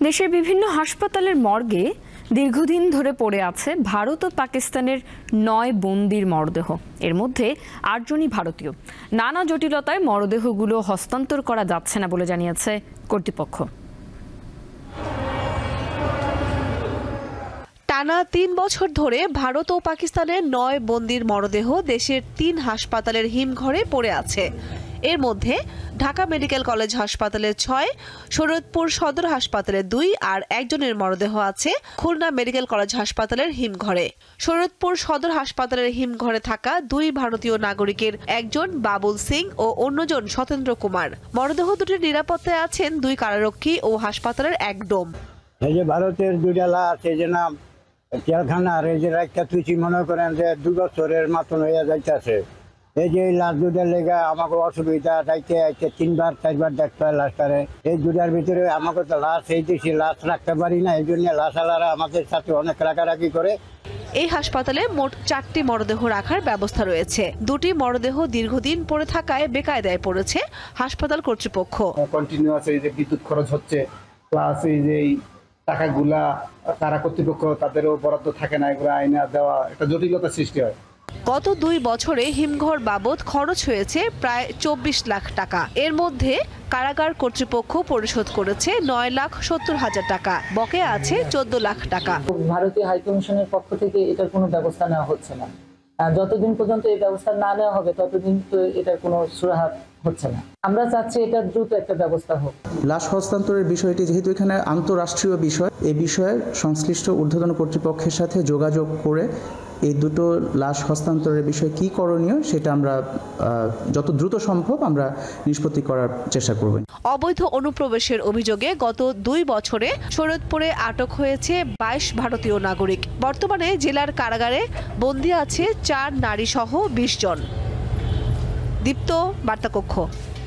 দেশের বিভিন্ন হাসপাতালের মর্গে দীর্ঘদিন ধরে পড়ে আছে ভারত ও পাকিস্তানের ৯ বন্দির মরদেহ। এর মধ্যে ৮ জনই ভারতীয়। নানা জটিলতায় মরদেহগুলো হস্তান্তর করা যাচ্ছে না বলে জানিয়েছে কর্তৃপক্ষ। টানা ৩ বছর ধরে ভারত ও পাকিস্তানের ৯ বন্দির মরদেহ দেশের ৩ হাসপাতালের হিমঘরে পড়ে আছে। এর মধ্যে ঢাকা মেডিকেল কলেজ হাসপাতালের ৬, শরীয়তপুর সদর হাসপাতালের ২ আর একজনের মরদেহ আছে খুলনা মেডিকেল কলেজ হাসপাতালের হিমঘরে। শরীয়তপুর সদর হাসপাতালের হিমঘরে থাকা ২ ভারতীয় নাগরিকের একজন বাবুল সিং ও অন্যজন সতেন্দ্র কুমার। মরদেহ দুটির নিরাপত্তায় আছেন ২ কারারক্ষী ও হাসপাতালের এক ডোম। এই যে ভারতের ২টা লাশ, এই যে নাম জেলখানার, এই যে রাখতে তুই মনে করেন যে ২ বছরের মতন হইয়া যাইতেছে। এই যে লাশ দুটার লেগে আমাকে অসুবিধা যাইতে ৩বার ৪বার দেখতে হয় লাশটারে। এই দুটার ভিতরে আমাকে তো লাশ এই দেশে লাশ রাখতে পারি না, এই জন্য লাশালারা আমাদের সাথে অনেক রাগারাগি করে। এই হাসপাতালে মোট ৪টি মরদেহ রাখার ব্যবস্থা রয়েছে। ২টি মরদেহ দীর্ঘদিন পড়ে থাকায় বেকায়দায় পড়েছে হাসপাতাল কর্তৃপক্ষ। কন্টিনিউয়াস এই যে বিদ্যুৎ খরচ হচ্ছে, প্লাস এই যে টাকাগুলা কারা কর্তৃপক্ষ তাদেরও বরাদ্দ থাকে না, এগুলো আইনা দেওয়া একটা জটিলতা সৃষ্টি হয়। গত ২ বছরে হিমঘর বাবদ খরচ হয়েছে প্রায় ২৪ লাখ টাকা। এর মধ্যে কারাগার কর্তৃপক্ষ পরিশোধ করেছে ৯,৭০,০০০ টাকা, বকেয়া আছে ১৪ লাখ টাকা। ভারতীয় হাইকমিশনের পক্ষ থেকে এটার কোনো ব্যবস্থা নেওয়া হচ্ছে না। যতদিন পর্যন্ত এই ব্যবস্থা না নেওয়া হবে ততদিন তো এটার কোনো সুরাহা হচ্ছে না। আমরা চাচ্ছি এটা দ্রুত একটা ব্যবস্থা হোক। লাশ হস্তান্তরের বিষয়টি যেহেতু এখানে আন্তঃরাষ্ট্রীয় বিষয়, এই বিষয়ে সংশ্লিষ্ট ঊর্ধ্বতন কর্তৃপক্ষের সাথে যোগাযোগ করে এই দুটো লাশ হস্তান্তরের বিষয়ে কি করণীয় সেটা আমরা যত দ্রুত সম্ভব আমরা নিষ্পত্তি করার চেষ্টা করব। অবৈধ অনুপ্রবেশের অভিযোগে গত ২ বছরে শরীয়তপুরে আটক হয়েছে ২২ ভারতীয় নাগরিক। বর্তমানে জেলার কারাগারে বন্দী আছে ৪ নারী সহ ২০ জন। দীপ্ত, বার্তা কক্ষ।